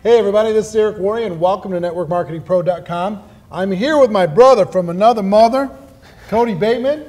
Hey everybody, this is Eric Worre and welcome to NetworkMarketingPro.com. I'm here with my brother from another mother, Cody Bateman,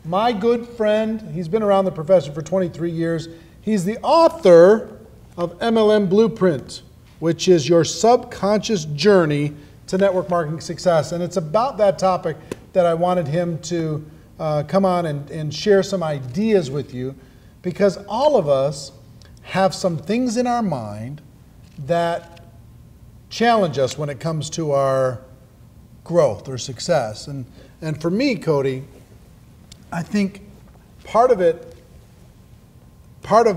my good friend. He's been around the profession for 23 years. He's the author of MLM Blueprint, which is your subconscious journey to network marketing success. And it's about that topic that I wanted him to come on and share some ideas with you, because all of us have some things in our mind that challenge us when it comes to our growth or success. And for me, Cody, I think part of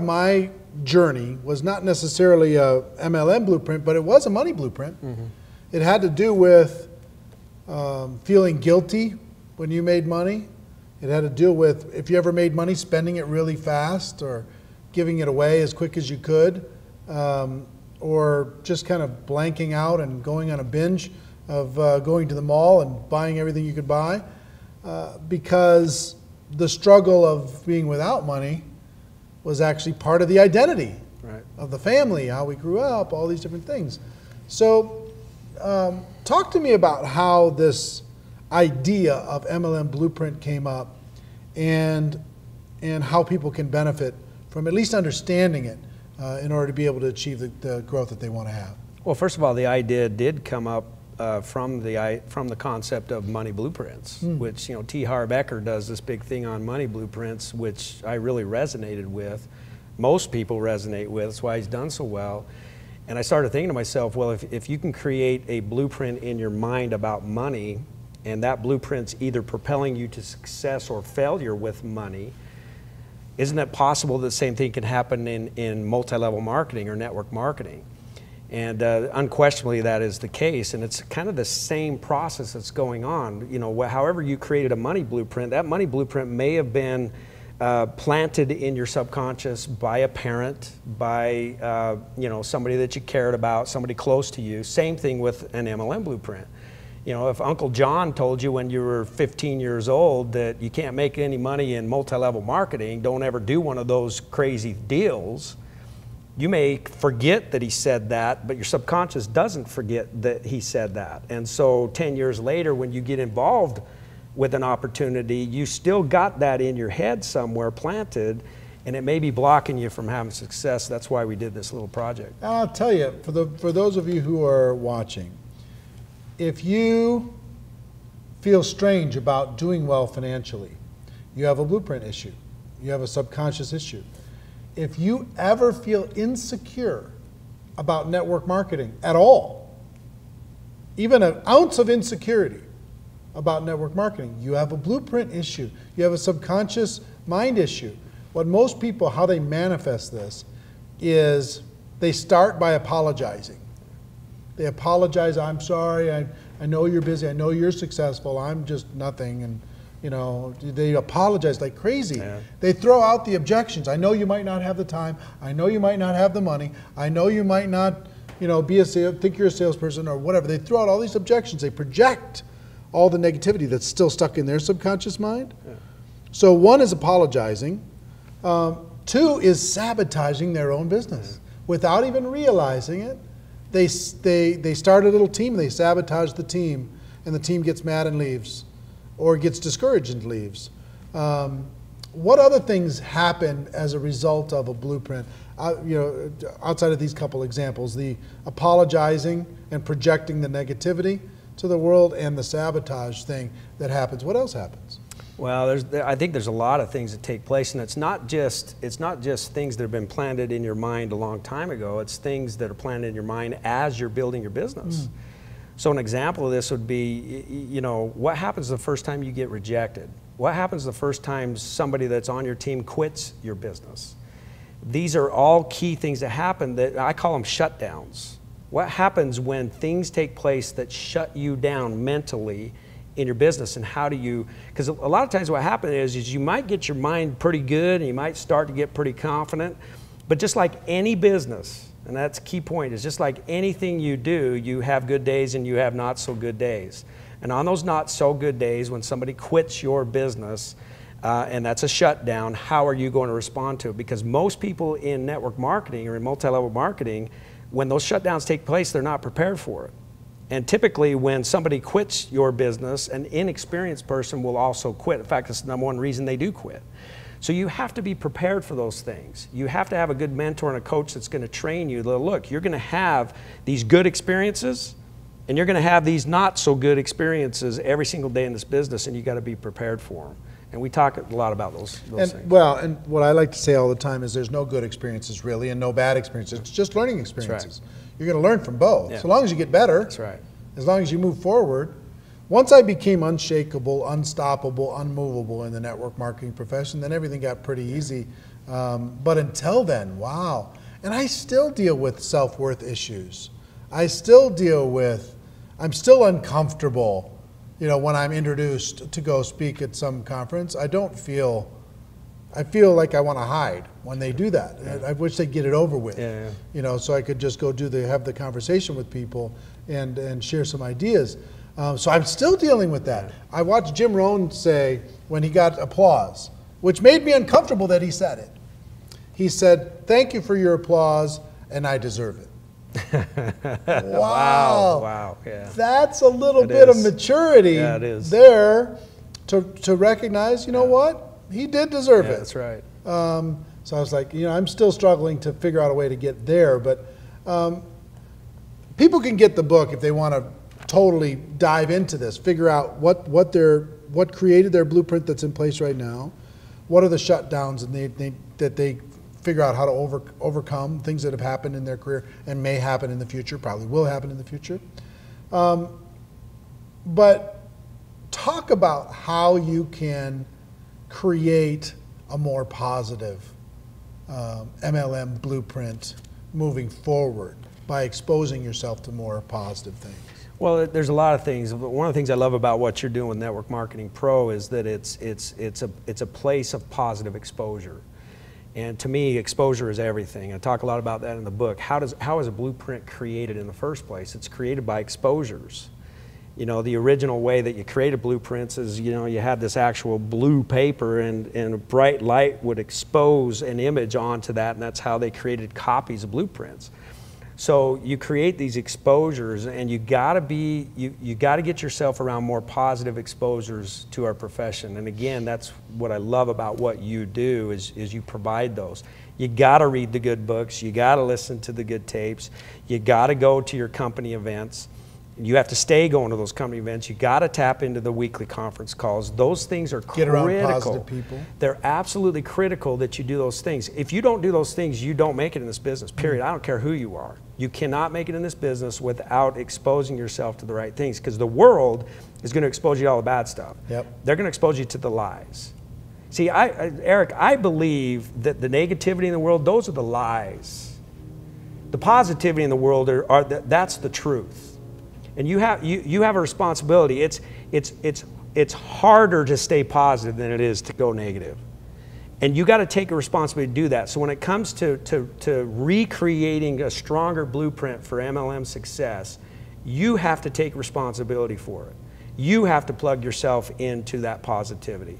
my journey was not necessarily a MLM blueprint, but it was a money blueprint. Mm-hmm. It had to do with feeling guilty when you made money. It had to do with, if you ever made money, spending it really fast or giving it away as quick as you could, or just kind of blanking out and going on a binge of going to the mall and buying everything you could buy, because the struggle of being without money was actually part of the identity of the family, how we grew up, all these different things. So talk to me about how this idea of MLM Blueprint came up and how people can benefit from at least understanding it in order to be able to achieve the growth that they want to have. Well, first of all, the idea did come up from the concept of money blueprints, which, you know, T. Harv Eker does this big thing on money blueprints, which I really resonated with. Most people resonate with. That's why he's done so well. And I started thinking to myself, well, if you can create a blueprint in your mind about money, and that blueprint's either propelling you to success or failure with money, isn't it possible that the same thing can happen in multi-level marketing or network marketing? And unquestionably that is the case, and it's kind of the same process that's going on. You know, however you created a money blueprint, that money blueprint may have been planted in your subconscious by a parent, by you know, somebody that you cared about, somebody close to you. Same thing with an MLM blueprint. You know, if Uncle John told you when you were 15 years old that you can't make any money in multi-level marketing, don't ever do one of those crazy deals, you may forget that he said that, but your subconscious doesn't forget that he said that. And so 10 years later, when you get involved with an opportunity, you still got that in your head somewhere planted, and it may be blocking you from having success. That's why we did this little project. I'll tell you, for those of you who are watching, if you feel strange about doing well financially, you have a blueprint issue. You have a subconscious issue. If you ever feel insecure about network marketing at all, even an ounce of insecurity about network marketing, you have a blueprint issue. You have a subconscious mind issue. What most people, how they manifest this is they start by apologizing. They apologize, I'm sorry, I know you're busy, I know you're successful, I'm just nothing, and you know, they apologize like crazy. Yeah. They throw out the objections. I know you might not have the time, I know you might not have the money, I know you might not, you know, think you're a salesperson or whatever. They throw out all these objections. They project all the negativity that's still stuck in their subconscious mind. Yeah. So one is apologizing. Two is sabotaging their own business without even realizing it. They start a little team, they sabotage the team, and the team gets mad and leaves, or gets discouraged and leaves. What other things happen as a result of a blueprint? You know, outside of these couple examples, the apologizing and projecting the negativity to the world and the sabotage thing that happens. What else happens? Well, I think there's a lot of things that take place, and it's not just things that have been planted in your mind a long time ago. It's things that are planted in your mind as you're building your business. So an example of this would be, you know, what happens the first time you get rejected? What happens the first time somebody that's on your team quits your business? These are all key things that happen that I call them shutdowns. What happens when things take place that shut you down mentally in your business, and how do you, because a lot of times what happens is you might get your mind pretty good and you might start to get pretty confident, but just like any business, and that's a key point, is just like anything you do, you have good days and you have not so good days. And on those not so good days, when somebody quits your business, and that's a shutdown, how are you going to respond to it? Because most people in network marketing or in multi-level marketing when those shutdowns take place, they're not prepared for it. And typically when somebody quits your business, an inexperienced person will also quit. In fact, it's the number one reason they do quit. So you have to be prepared for those things. You have to have a good mentor and a coach that's going to train you. Look, you're going to have these good experiences and you're going to have these not so good experiences every single day in this business, and you got to be prepared for them. And we talk a lot about those things. Well, and what I like to say all the time is there's no good experiences really and no bad experiences. It's just learning experiences. Right. You're going to learn from both. Yeah. So long as you get better. That's right. As long as you move forward. Once I became unshakable, unstoppable, unmovable in the network marketing profession, then everything got pretty easy. But until then, wow. And I still deal with self-worth issues. I still deal with, I'm still uncomfortable, you know, when I'm introduced to go speak at some conference. I feel like I want to hide when they do that. Yeah. I wish they'd get it over with, you know, so I could just go have the conversation with people and share some ideas. So I'm still dealing with that. I watched Jim Rohn say when he got applause, which made me uncomfortable that he said it. He said, "Thank you for your applause, and I deserve it." Wow. Wow. Yeah. That's a little bit of maturity there to recognize, you know what? He did deserve it. That's right. So I was like, you know, I'm still struggling to figure out a way to get there, but people can get the book if they want to totally dive into this, figure out what created their blueprint that's in place right now, what are the shutdowns that they figure out how to overcome, things that have happened in their career and may happen in the future, probably will happen in the future. But talk about how you can create a more positive MLM blueprint moving forward by exposing yourself to more positive things. Well, there's a lot of things. One of the things I love about what you're doing with Network Marketing Pro is that it's a place of positive exposure. And to me, exposure is everything. I talk a lot about that in the book. How is a blueprint created in the first place? It's created by exposures. You know, the original way that you created blueprints is, you know, you had this actual blue paper and a bright light would expose an image onto that, and that's how they created copies of blueprints. So you create these exposures, and you got to get yourself around more positive exposures to our profession. And again, that's what I love about what you do is you provide those. You got to read the good books. You got to listen to the good tapes. You got to go to your company events. You have to stay going to those company events. You got to tap into the weekly conference calls. Those things are critical. Get around positive people. They're absolutely critical that you do those things. If you don't do those things, you don't make it in this business, period. I don't care who you are. You cannot make it in this business without exposing yourself to the right things, because the world is going to expose you to all the bad stuff. Yep. They're going to expose you to the lies. See, Eric, I believe that the negativity in the world, those are the lies. The positivity in the world that's the truth. And you have a responsibility. It's harder to stay positive than it is to go negative. And you got to take a responsibility to do that. So when it comes to recreating a stronger blueprint for MLM success, you have to take responsibility for it. You have to plug yourself into that positivity.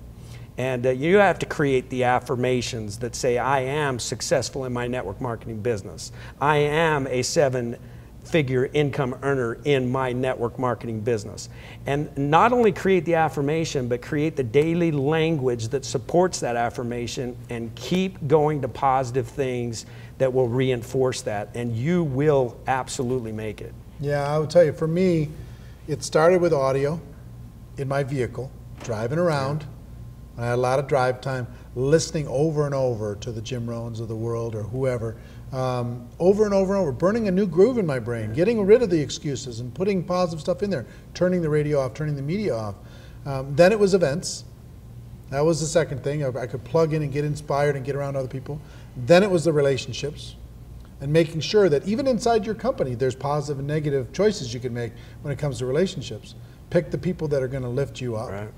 And you have to create the affirmations that say, I am successful in my network marketing business. I am a 7-figure income earner in my network marketing business. And not only create the affirmation, but create the daily language that supports that affirmation, and keep going to positive things that will reinforce that, and you will absolutely make it. Yeah, I will tell you, for me, it started with audio in my vehicle, driving around. I had a lot of drive time, listening over and over to the Jim Rohns of the world or whoever, over and over and over, burning a new groove in my brain, getting rid of the excuses and putting positive stuff in there, turning the radio off, turning the media off. Then it was events. That was the second thing. I could plug in and get inspired and get around other people. Then it was the relationships and making sure that even inside your company, there's positive and negative choices you can make when it comes to relationships. Pick the people that are going to lift you up. Right.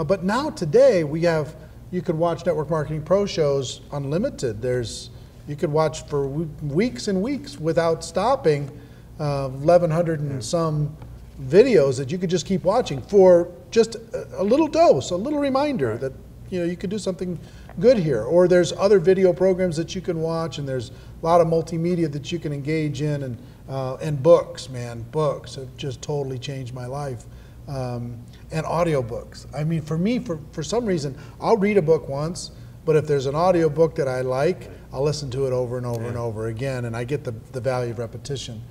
But now today you could watch Network Marketing Pro shows unlimited. You could watch for weeks and weeks without stopping, 1,100 and some videos that you could just keep watching for just a little dose, a little reminder that you could do something good here. Or there's other video programs that you can watch, and there's a lot of multimedia that you can engage in, and books, man. Books have just totally changed my life. And audiobooks. I mean, for me, for some reason, I'll read a book once, but if there's an audio book that I like, I'll listen to it over and over and over again, and I get the value of repetition.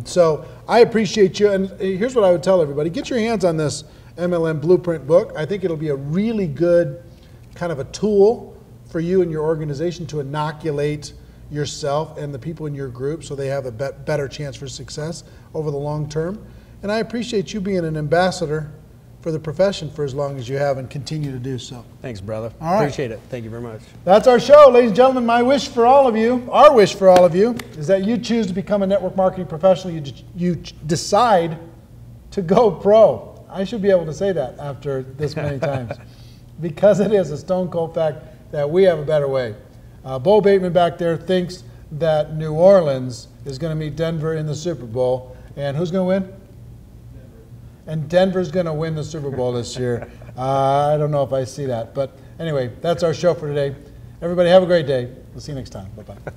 So I appreciate you, and here's what I would tell everybody. Get your hands on this MLM Blueprint book. I think it'll be a really good kind of a tool for you and your organization to inoculate yourself and the people in your group so they have a better chance for success over the long term. And I appreciate you being an ambassador for the profession for as long as you have, and continue to do so. Thanks, brother. All right. Appreciate it. Thank you very much. That's our show, ladies and gentlemen. My wish for all of you, our wish for all of you, is that you choose to become a network marketing professional. You decide to go pro. I should be able to say that after this many times, because it is a stone cold fact that we have a better way. Bo Bateman back there thinks that New Orleans is going to meet Denver in the Super Bowl, and who's going to win? And Denver's going to win the Super Bowl this year. I don't know if I see that. But anyway, that's our show for today. Everybody have a great day. We'll see you next time. Bye-bye.